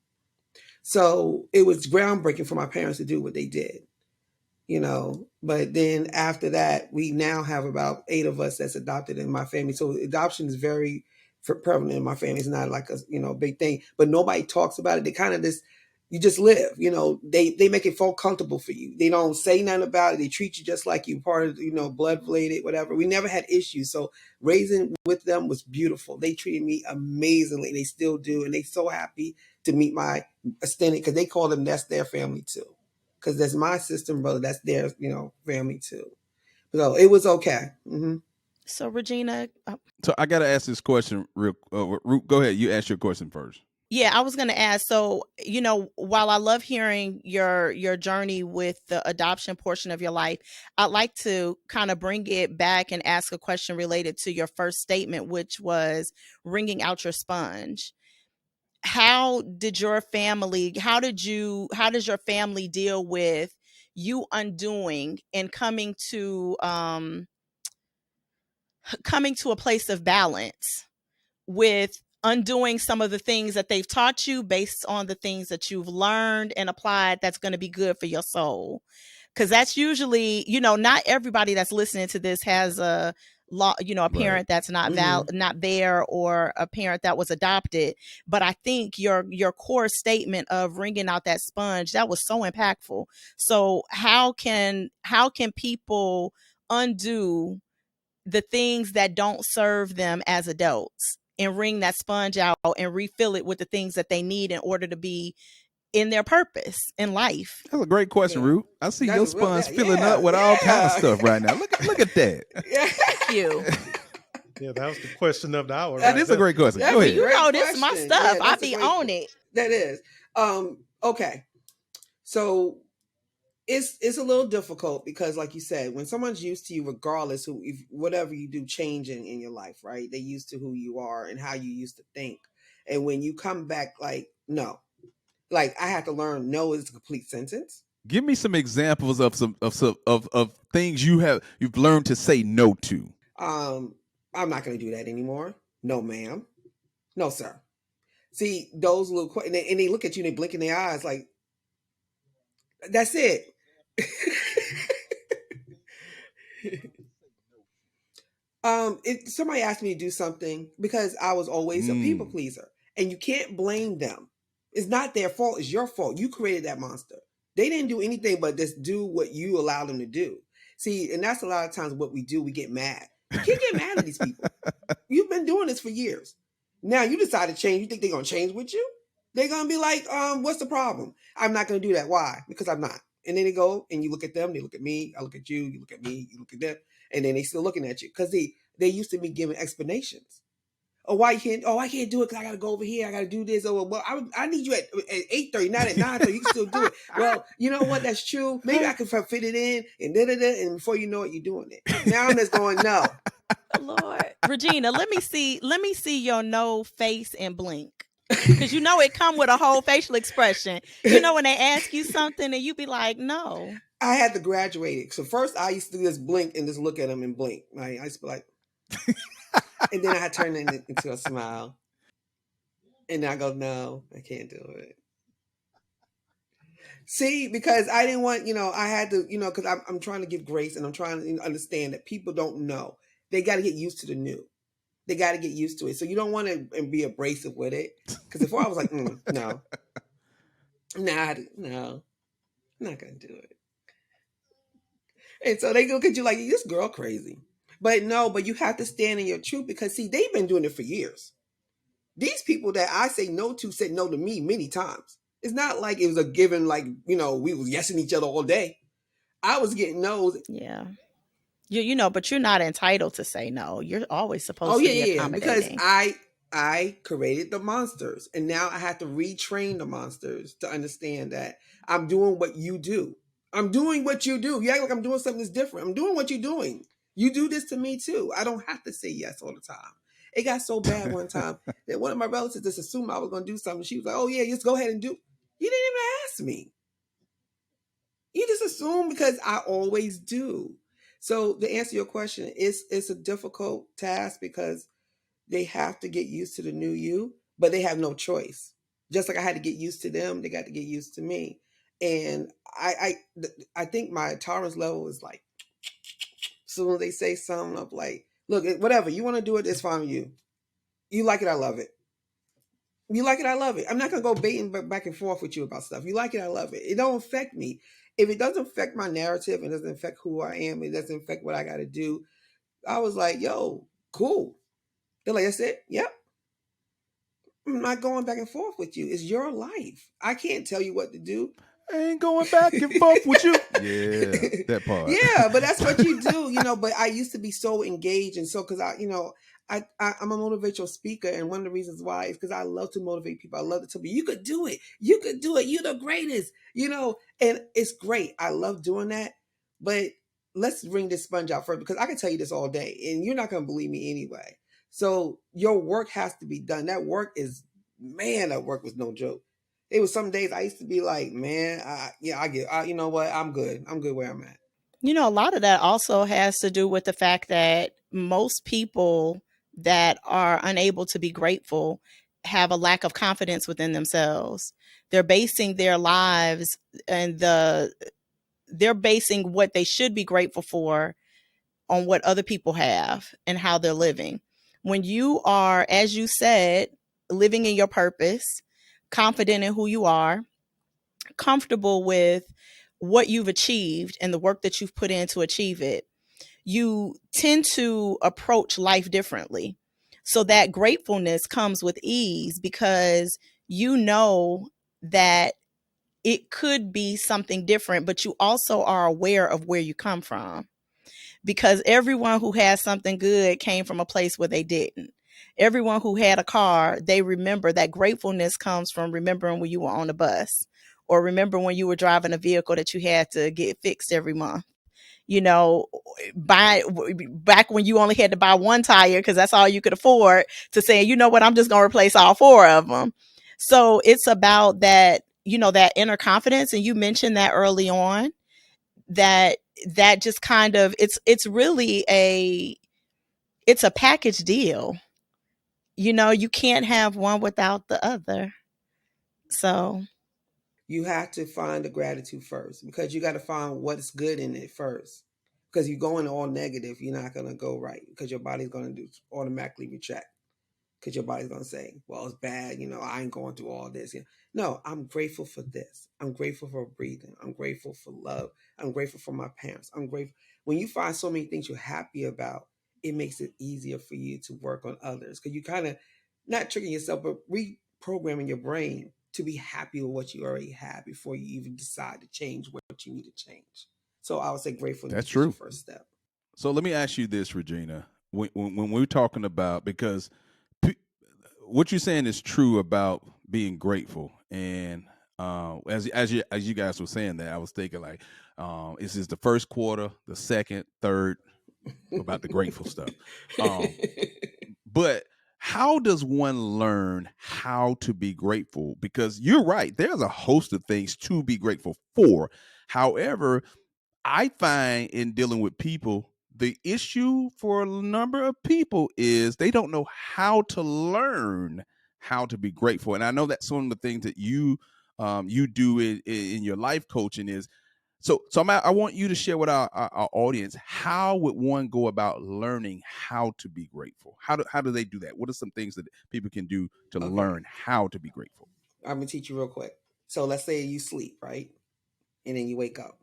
So it was groundbreaking for my parents to do what they did. But then after that, we now have about 8 of us that's adopted in my family. So adoption is very prevalent in my family. It's not like a big thing, but nobody talks about it. They kind of just, you just live. They make it feel comfortable for you. They don't say nothing about it. They treat you just like you part of blood related, whatever. We never had issues. So raising with them was beautiful. They treated me amazingly. They still do, and they so happy to meet my extended, because they call them, that's their family too. Because that's my sister and brother. That's their, family too. So it was okay. Mm-hmm. So Regina, So I got to ask this question real. Root, go ahead. You ask your question first. yeah, I was going to ask. So, while I love hearing your journey with the adoption portion of your life, I'd like to kind of bring it back and ask a question related to your first statement, which was wringing out your sponge. How does your family deal with you undoing and coming to a place of balance with undoing some of the things that they've taught you based on the things that you've learned and applied that's going to be good for your soul? Because that's usually, not everybody that's listening to this has a a parent that's not not there, or a parent that was adopted. But I think your core statement of wringing out that sponge, that was so impactful. So how can people undo the things that don't serve them as adults and wring that sponge out and refill it with the things that they need in order to be in their purpose in life? That's a great question, Yeah. Root. I see That's your a real, sponge filling up with all kind of stuff right now. Look at that. Yeah. Thank you. Yeah, that was the question of the hour. That right is a there. great question. That's Go a ahead. great This is my question. stuff. Yeah, I that's a be great- on it. That is. Okay. So it's a little difficult because, like you said, when someone's used to you, regardless whatever you do changing in your life, right? They're used to who you are and how you used to think. And when you come back, like, no, like I had to learn no is a complete sentence. Give me some examples of of things you've learned to say no to. I'm not going to do that anymore. No, ma'am. No, sir. See, those little and they look at you and they blink in their eyes like, that's it. If somebody asked me to do something, because I was always a people pleaser, and you can't blame them. It's not their fault. It's your fault. You created that monster. They didn't do anything but just do what you allowed them to do. See, and that's a lot of times what we do. We get mad. You can't get mad at these people. You've been doing this for years. Now you decide to change. You think they're gonna change with you? They're gonna be like, what's the problem? I'm not gonna do that. Why? Because I'm not. And then they go and you look at them, they look at me, I look at you, you look at me, you look at them, and then they still looking at you. Because they used to be giving explanations. Oh, why you can't? Oh, I can't do it because I gotta go over here. I gotta do this. Oh, well, I need you at 8:30, not at 9:30. You can still do it. Well, you know what? That's true. Maybe I can fit it in, and and before you know it, you're doing it. Now I'm just going no. Lord, Regina, let me see your no face and blink. Because it come with a whole facial expression. When they ask you something and you be like, no. I had to graduate it. So first I used to just blink and just look at them and blink. Right? I used to be like, and then I had to turn it into a smile. And then I go, no, I can't do it. See, because I didn't want, I had to, because I'm trying to give grace and I'm trying to understand that people don't know. They got to get used to the new. They got to get used to it. So you don't want to be abrasive with it. Because before I was like, no. Nah, no. I'm not gonna do it. And so they look at you like this girl crazy. But no, but you have to stand in your truth because see, they've been doing it for years. These people that I say no to said no to me many times. It's not like it was a given, like, we was yesing each other all day. I was getting no's. Yeah. But you're not entitled to say no. You're always Oh supposed to yeah, be yeah, yeah. Because accommodating. I created the monsters, and now I have to retrain the monsters to understand that I'm doing what you do. I'm doing what you do. You act like I'm doing something that's different. I'm doing what you're doing. You do this to me too. I don't have to say yes all the time. It got so bad one time that one of my relatives just assumed I was going to do something. She was like, "Oh yeah, just go ahead and do." You didn't even ask me. You just assume because I always do. So to answer your question, it's a difficult task because they have to get used to the new you, but they have no choice. Just like I had to get used to them, they got to get used to me. And I think my tolerance level is like, soon as they say something, I'm like, look, whatever you want to do, it's fine with you. You like it, I love it. You like it, I love it. I'm not gonna go baiting back and forth with you about stuff. You like it, I love it. It don't affect me. If it doesn't affect my narrative, it doesn't affect who I am, it doesn't affect what I got to do. I was like, yo, cool. They're like, that's it. Yep. I'm not going back and forth with you. It's your life. I can't tell you what to do. I ain't going back and forth with you. Yeah, that part. Yeah, but that's what you do. But I used to be so engaged, and so because I'm a motivational speaker, and one of the reasons why is because I love to motivate people. I love to tell people, you could do it. You could do it. You're the greatest. And it's great. I love doing that. But let's bring this sponge out first because I can tell you this all day, and you're not going to believe me anyway. So your work has to be done. That work is, man, that work was no joke. It was some days I used to be like, man, you know what? I'm good. I'm good where I'm at. A lot of that also has to do with the fact that most people that are unable to be grateful have a lack of confidence within themselves. They're basing their lives and they're basing what they should be grateful for on what other people have and how they're living. When you are, as you said, living in your purpose, confident in who you are, comfortable with what you've achieved and the work that you've put in to achieve it, you tend to approach life differently. So that gratefulness comes with ease because you know that it could be something different, but you also are aware of where you come from because everyone who has something good came from a place where they didn't. Everyone who had a car, they remember that gratefulness comes from remembering when you were on the bus or remember when you were driving a vehicle that you had to get fixed every month. You know, buy back when you only had to buy one tire because that's all you could afford to say, you know what, I'm just going to replace all four of them. So it's about that, that inner confidence. And you mentioned that early on that just kind of it's really it's a package deal. You can't have one without the other. So You have to find the gratitude first because you got to find what's good in it first. Because you go in all negative, you're not going to go right because your body's going to automatically reject. Because your body's gonna say, "Well, it's bad. I ain't going through all this." No, I'm grateful for this. I'm grateful for breathing. I'm grateful for love. I'm grateful for my parents. I'm grateful. When you find so many things you're happy about, it makes it easier for you to work on others because you kind of not tricking yourself, but reprogramming your brain to be happy with what you already have before you even decide to change what you need to change. So I would say That's gratefulness is your true. first step. So let me ask you this, Regina. When we're talking about, because p- what you're saying is true about being grateful, and as you guys were saying that, I was thinking like, this is the first quarter, the second, third about the grateful stuff. Um, but how does one learn how to be grateful? Because you're right, there's a host of things to be grateful for. However, I find in dealing with people, the issue for a number of people is they don't know how to learn how to be grateful. And I know that's one of the things that you do in your life coaching is I want you to share with our audience, how would one go about learning how to be grateful? How do they do that? What are some things that people can do to Okay, learn how to be grateful? I'm gonna teach you real quick. So let's say you sleep, right? and then you wake up.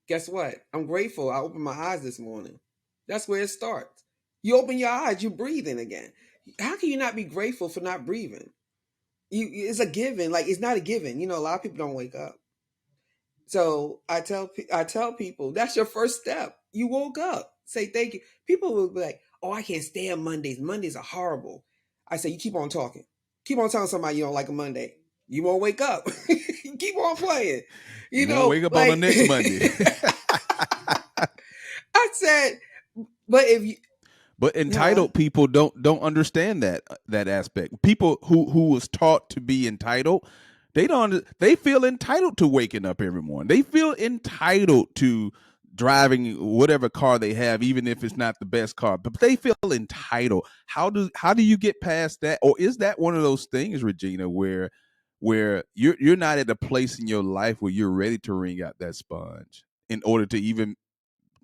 Guess what? I'm grateful I opened my eyes this morning. That's where it starts. You open your eyes, you're breathing again. How can you not be grateful for not breathing? It's a given. Like, it's not a given. A lot of people don't wake up. So I tell people that's your first step. You woke up. Say thank you. People will be like, "Oh, I can't stand Mondays. Mondays are horrible." I say, "You keep on talking. Keep on telling somebody you don't like a Monday. You won't wake up. Keep on playing. You won't wake up on the Like next Monday. I said, but if you, But huh? entitled people don't understand that aspect. People who was taught to be entitled, they feel entitled to waking up every morning. They feel entitled to driving whatever car they have, even if it's not the best car. But they feel entitled. How do you get past that? Or is that one of those things, Regina, where you're not at a place in your life where you're ready to wring out that sponge in order to even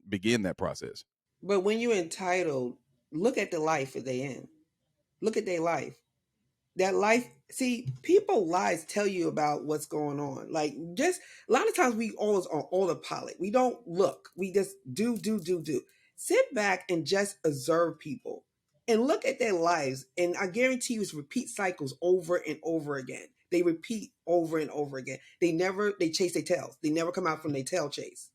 begin that process? But when you're entitled, look at the life that they in. Look at their life. That life, see, people lies tell you about what's going on. Like, just a lot of times we always on autopilot. We don't look. We just do. Sit back and just observe people and look at their lives. And I guarantee you it's repeat cycles over and over again. They repeat over and over again. They chase their tails. They never come out from their tail chase.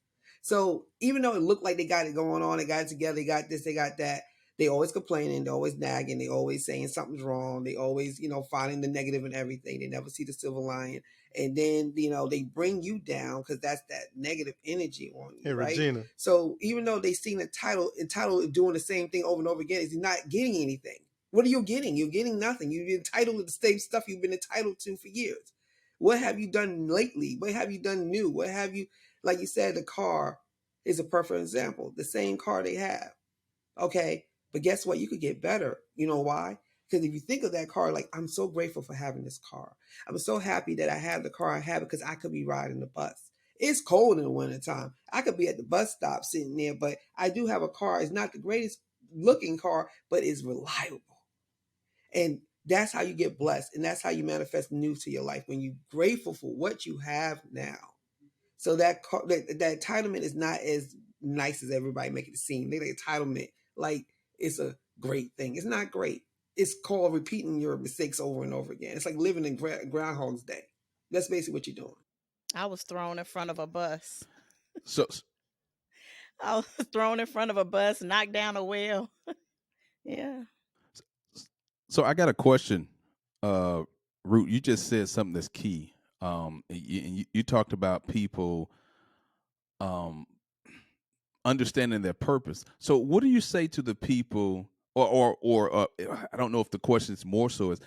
So even though it looked like they got it going on, they got it together, they got this, they got that, they always complaining, they always nagging, they always saying something's wrong, they always, finding the negative in everything. They never see the silver lining. And then, they bring you down because that's that negative energy on you, Hey, right? Regina. So even though they seen the entitled doing the same thing over and over again, is not getting anything. What are you getting? You're getting nothing. You're entitled to the same stuff you've been entitled to for years. What have you done lately? What have you done new? What have you, like you said, the car is a perfect example. The same car they have. Okay. But guess what? You could get better. You know why? Because if you think of that car, like, I'm so grateful for having this car. I'm so happy that I have the car I have because I could be riding the bus. It's cold in the wintertime. I could be at the bus stop sitting there, but I do have a car. It's not the greatest looking car, but it's reliable. And that's how you get blessed. And that's how you manifest new to your life when you're grateful for what you have now. So that entitlement is not as nice as everybody make it seem. They like entitlement like it's a great thing. It's not great. It's called repeating your mistakes over and over again. It's like living in Groundhog's Day. That's basically what you're doing. I was thrown in front of a bus. So I was thrown in front of a bus, knocked down a wheel. Yeah. So I got a question. Root, you just said something that's key. You talked about people understanding their purpose. So what do you say to the people, or I don't know if the question is more so is,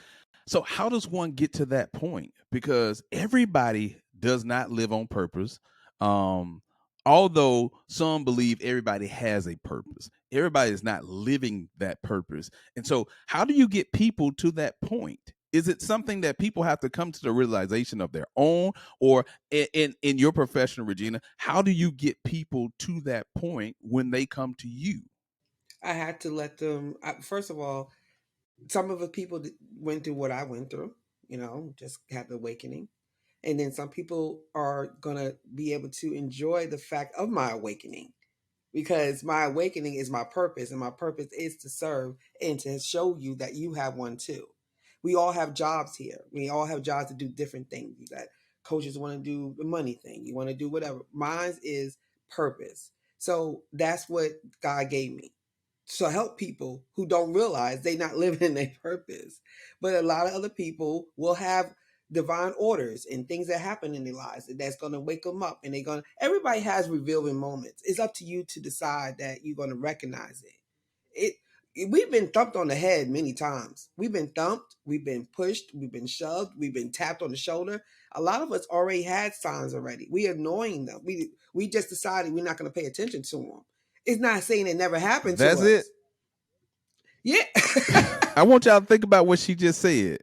so how does one get to that point? Because everybody does not live on purpose. Um, Although some believe everybody has a purpose, everybody is not living that purpose. And so how do you get people to that point? Is it something that people have to come to the realization of their own, or in your profession, Regina, how do you get people to that point when they come to you? I had to let them. First of all, some of the people went through what I went through. Just had the awakening. And then some people are gonna be able to enjoy the fact of my awakening, because my awakening is my purpose, and my purpose is to serve and to show you that you have one too. We all have jobs here. We all have jobs to do different things. You got coaches want to do the money thing. You want to do whatever. Mine is purpose. So that's what God gave me. So help people who don't realize they're not living in their purpose. But a lot of other people will have divine orders and things that happen in their lives that's going to wake them up, and everybody has revealing moments. It's up to you to decide that you're going to recognize We've been thumped on the head many times. We've been thumped, we've been pushed, we've been shoved, we've been tapped on the shoulder. A lot of us already had signs already. We are annoying them. We just decided we're not going to pay attention to them. It's not saying it never happened to That's it. us. Yeah. I want y'all to think about what she just said.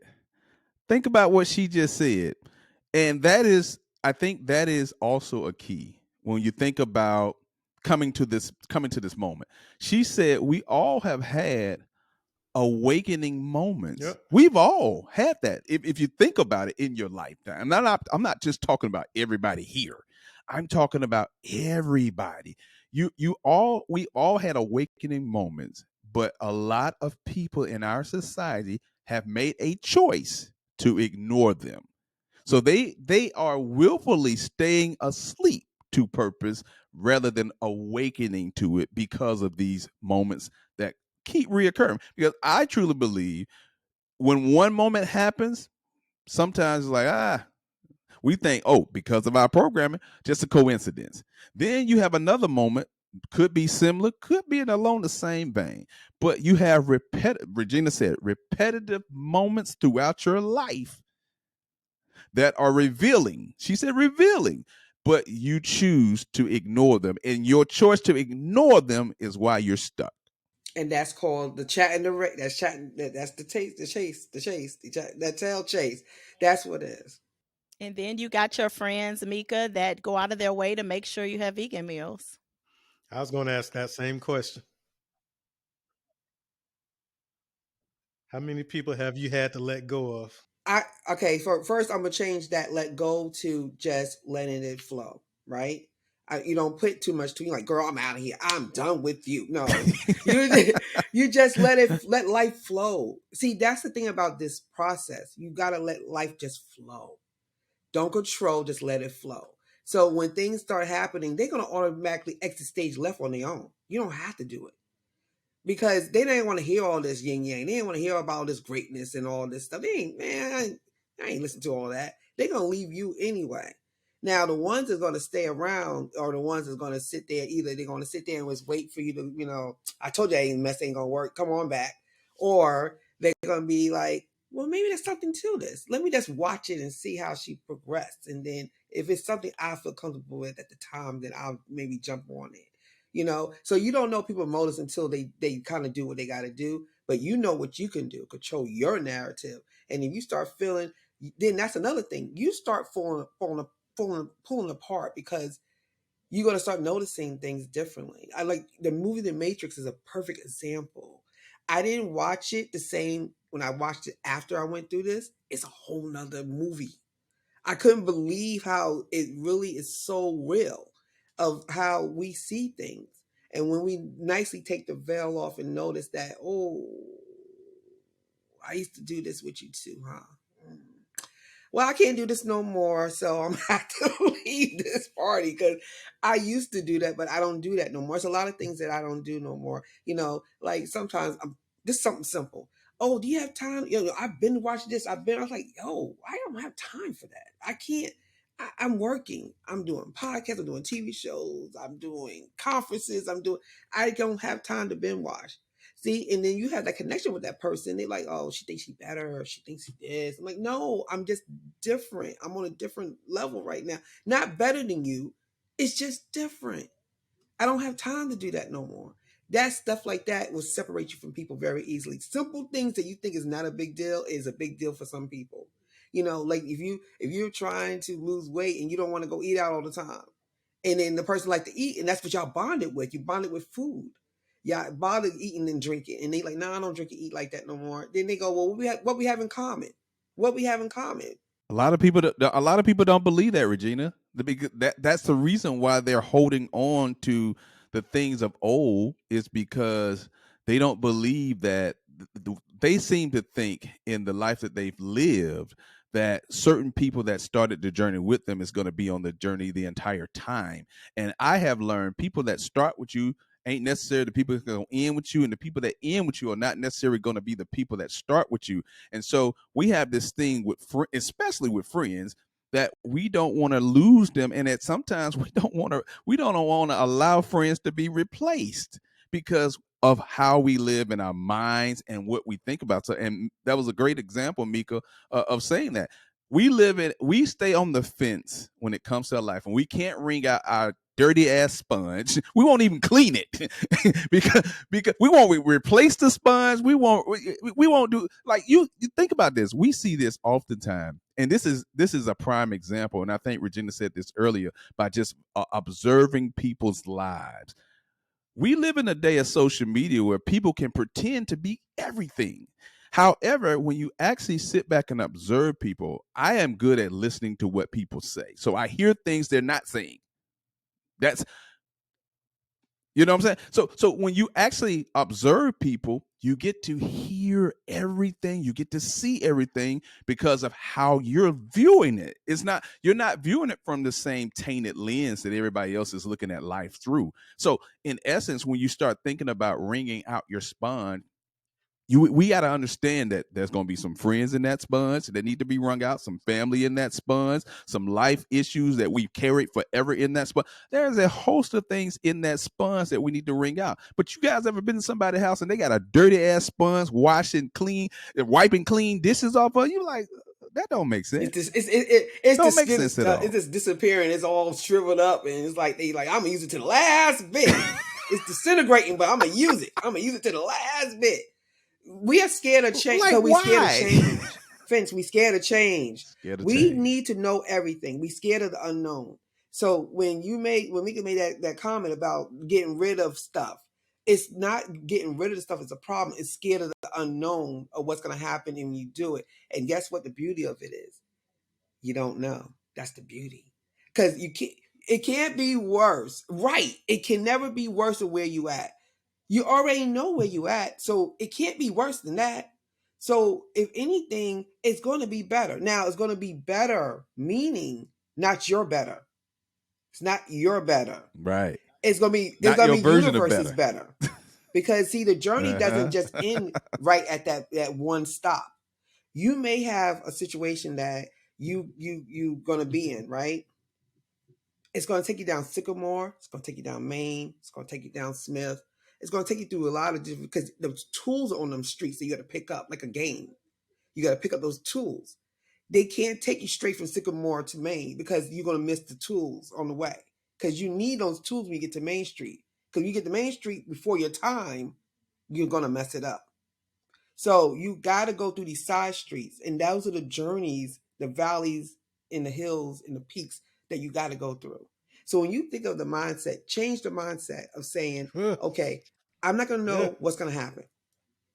Think about what she just said. And I think that is also a key when you think about coming to this moment. She said we all have had awakening moments. Yep. We've all had that. If you think about it in your lifetime, I'm not just talking about everybody here. I'm talking about everybody. We all had awakening moments, but a lot of people in our society have made a choice to ignore them. So they are willfully staying asleep to purpose rather than awakening to it because of these moments that keep reoccurring. Because I truly believe when one moment happens, sometimes it's like, we think, oh, because of our programming, just a coincidence. Then you have another moment, could be similar, could be in along the same vein, but you have Regina said, repetitive moments throughout your life that are revealing. She said revealing, but you choose to ignore them. And your choice to ignore them is why you're stuck. And that's called the chat and the that's chat. That's the chase, that tail chase. That's what it is. And then you got your friends, Mika, that go out of their way to make sure you have vegan meals. I was going to ask that same question. How many people have you had to let go of? I okay. For first, I'm gonna change that let go to just letting it flow. Right. You don't put too much to you. Like, girl, I'm out of here. I'm done with you. No, you you just let life flow. See, that's the thing about this process. You gotta let life just flow. Don't control. Just let it flow. So when things start happening, they're gonna automatically exit stage left on their own. You don't have to do it because they didn't want to hear all this yin yang. They didn't want to hear about all this greatness and all this stuff. They ain't, man, I ain't listen to all that. They're gonna leave you anyway. Now the ones that's gonna stay around are the ones that's gonna sit there. Either they're gonna sit there and just wait for you to, I told you that mess ain't gonna work. Come on back, or they're gonna be like, well, maybe there's something to this. Let me just watch it and see how she progressed, and then if it's something I feel comfortable with at the time, then I'll maybe jump on it. So you don't know people's motives until they kind of do what they got to do, but you know what you can do, control your narrative. And if you start feeling, then that's another thing, you start pulling apart, because you're going to start noticing things differently. I like the movie The Matrix is a perfect example. I didn't watch it the same when I watched it after I went through this. It's a whole nother movie. I couldn't believe how it really is so real of how we see things. And when we nicely take the veil off and notice that, oh, I used to do this with you too, huh? Mm. Well, I can't do this no more, so I'm gonna have to leave this party, because I used to do that, but I don't do that no more. It's a lot of things that I don't do no more. Like sometimes this is something simple. Oh, do you have time? I've been watching this. I was like, yo, I don't have time for that. I can't. I'm working. I'm doing podcasts. I'm doing TV shows. I'm doing conferences. I don't have time to binge watch. See, and then you have that connection with that person. They're like, oh, she thinks she's better. Or she thinks she is. I'm like, no, I'm just different. I'm on a different level right now. Not better than you. It's just different. I don't have time to do that no more. That stuff like that will separate you from people very easily. Simple things that you think is not a big deal is a big deal for some people. Like if you're trying to lose weight and you don't want to go eat out all the time, and then the person like to eat, and that's what y'all bonded with. You bonded with food. Y'all bonded eating and drinking, and they like, no, I don't drink and eat like that no more. Then they go, well, what we have in common? What we have in common? A lot of people don't believe that, Regina. That's the reason why they're holding on to the things of old, is because they don't believe that they seem to think in the life that they've lived that certain people that started the journey with them is going to be on the journey the entire time. And I have learned people that start with you ain't necessarily the people that going to end with you, and the people that end with you are not necessarily going to be the people that start with you. And so we have this thing with, especially with friends, that we don't want to lose them, and that sometimes we don't want to allow friends to be replaced because of how we live in our minds and what we think about. So, and that was a great example, Mika, of saying that we stay on the fence when it comes to our life, and we can't wring out our dirty ass sponge. We won't even clean it because we won't replace the sponge. We won't do, like, you think about this. We see this oftentimes, and this is a prime example. And I think Regina said this earlier, by just observing people's lives. We live in a day of social media where people can pretend to be everything. However, when you actually sit back and observe people, I am good at listening to what people say. So I hear things they're not saying. That's, you know what I'm saying? So when you actually observe people, you get to hear everything, you get to see everything because of how you're viewing it. It's not, you're not viewing it from the same tainted lens that everybody else is looking at life through. So in essence, when you start thinking about wringing out your spine, we got to understand that there's going to be some friends in that sponge that need to be wrung out, some family in that sponge, some life issues that we've carried forever in that sponge. There's a host of things in that sponge that we need to wring out. But you guys ever been to somebody's house and they got a dirty ass sponge washing clean, wiping clean dishes off of you? Like, that don't make sense. It's Don't just make sense at it's all. just disappearing. It's all shriveled up, and it's like they like I'm gonna use it to the last bit. It's disintegrating, but I'm gonna use it. I'm gonna use it to the last bit. We are scared of change Like, because we scared of why? change. Finch, we scared of change. Scared of We change. need to know everything. We scared of the unknown. So when we can make that comment about getting rid of stuff, it's not getting rid of the stuff. It's a problem. It's scared of the unknown of what's going to happen when you do it. And guess what? The beauty of it is, you don't know. That's the beauty, because you can't. It can't be worse, right? It can never be worse than where you at. You already know where you at, so it can't be worse than that. So if anything, it's going to be better. Now it's going to be better, meaning not your better. It's not your better. Right. It's going to be there's Not going your to be version of universes better. better, because see the journey doesn't Uh-huh. just end right at that one stop. You may have a situation that you going to be in, right? It's going to take you down Sycamore. It's going to take you down Maine. It's going to take you down Smith. It's going to take you through a lot of different, because those tools are on them streets that you got to pick up like a game. You got to pick up those tools. They can't take you straight from Sycamore to Maine because you're going to miss the tools on the way. Because you need those tools when you get to Main Street. Because you get to Main Street before your time, you're going to mess it up. So you got to go through these side streets, and those are the journeys, the valleys, and the hills and the peaks that you got to go through. So when you think of the mindset, change the mindset of saying, okay, I'm not going to Yeah. know what's going to happen,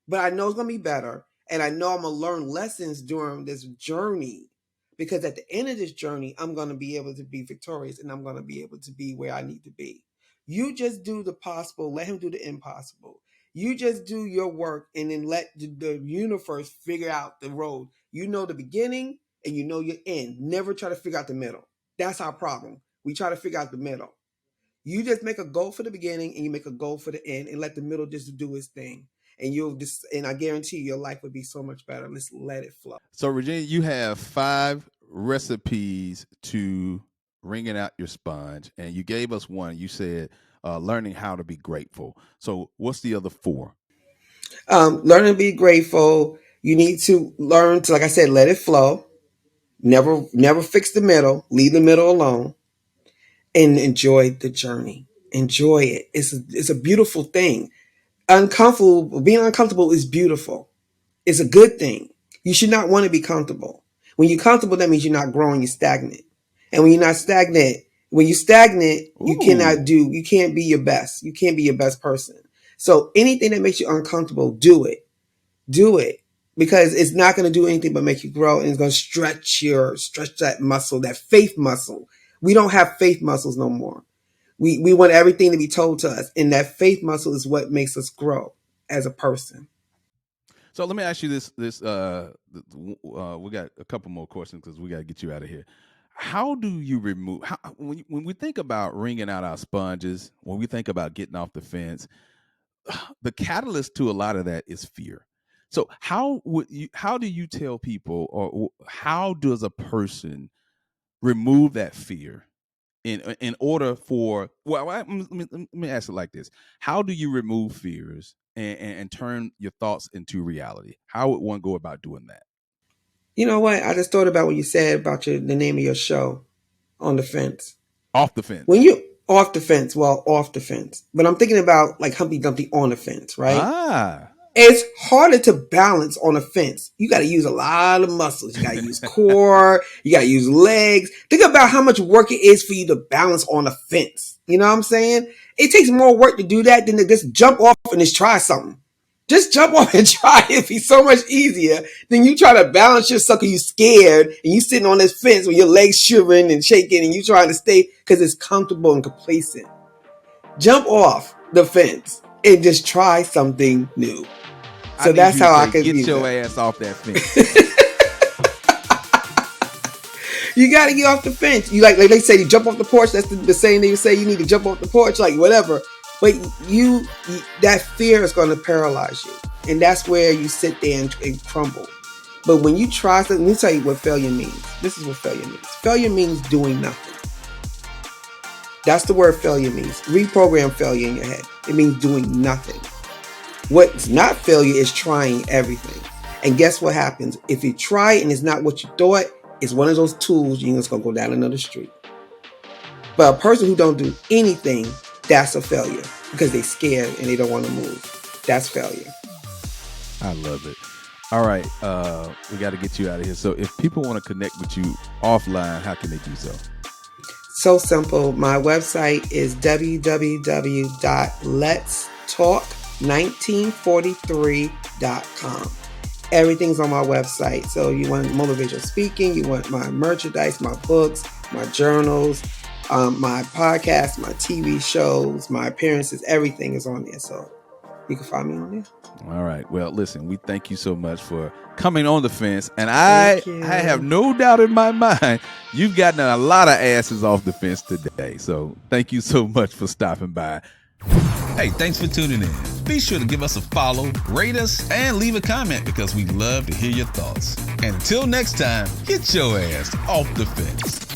but I know it's going to be better. And I know I'm going to learn lessons during this journey, because at the end of this journey, I'm going to be able to be victorious, and I'm going to be able to be where I need to be. You just do the possible, let him do the impossible. You just do your work, and then let the universe figure out the road. You know the beginning and you know your end. Never try to figure out the middle. That's our problem. We try to figure out the middle. You just make a goal for the beginning and you make a goal for the end, and let the middle just do its thing. And you'll just, and I guarantee you, your life would be so much better. Let's let it flow. So, Regina, you have 5 recipes to wringing out your sponge, and you gave us one. You said learning how to be grateful. So, what's the other 4? Learn to be grateful. You need to learn to, like I said, let it flow. Never fix the middle. Leave the middle alone, and enjoy the journey. Enjoy it. It's a beautiful thing. Uncomfortable, being uncomfortable is beautiful. It's a good thing. You should not want to be comfortable. When you're comfortable, that means you're not growing, you're stagnant. And when you're not stagnant, when you're stagnant, Ooh. you can't be your best. You can't be your best person. So anything that makes you uncomfortable, do it. Do it. Because it's not going to do anything but make you grow, and it's going to stretch that muscle, that faith muscle. We don't have faith muscles no more. We want everything to be told to us. And that faith muscle is what makes us grow as a person. So, let me ask you this. We got a couple more questions because we got to get you out of here. How do you remove? When we think about wringing out our sponges, when we think about getting off the fence, the catalyst to a lot of that is fear. So how do you tell people, or how does a person remove that fear in order for, let me ask it like this: how do you remove fears and turn your thoughts into reality? How would one go about doing that? You know what? I just thought about what you said about the name of your show, On the Fence. Off the When fence. you off the fence, well, off the fence. But I'm thinking about like Humpty Dumpty on the fence, right? Ah. It's harder to balance on a fence. You got to use a lot of muscles. You got to use core. You got to use legs. Think about how much work it is for you to balance on a fence. You know what I'm saying? It takes more work to do that than to just jump off and just try something. Just jump off and try. It'd be so much easier than you try to balance your sucker. You scared and you sitting on this fence with your legs shivering and shaking and you trying to stay because it's comfortable and complacent. Jump off the fence and just try something new. So that's how I could get your ass off that fence. You got to get off the fence. You like they say, you jump off the porch. That's the saying they say. You need to jump off the porch, like whatever. But you that fear is going to paralyze you, and that's where you sit there and crumble. But when you try something, let me tell you what failure means. This is what failure means. Failure means doing nothing. That's the word failure means. Reprogram failure in your head. It means doing nothing. What's not failure is trying everything. And guess what happens? If you try and it's not what you thought, it's one of those tools you're just going to go down another street. But a person who don't do anything, that's a failure because they're scared and they don't want to move. That's failure. I love it. All right. We got to get you out of here. So if people want to connect with you offline, how can they do so? So simple. My website is www.letstalk1943.com. Everything's on my website. So you want motivational speaking, you want my merchandise, my books, my journals, my podcast, my TV shows, my appearances, everything is on there. So you can find me on there. All right. Well, listen, we thank you so much for coming on the fence. And I have no doubt in my mind you've gotten a lot of asses off the fence today. So thank you so much for stopping by. Hey, thanks for tuning in. Be sure to give us a follow, rate us, and leave a comment because we love to hear your thoughts. And until next time, get your ass off the fence.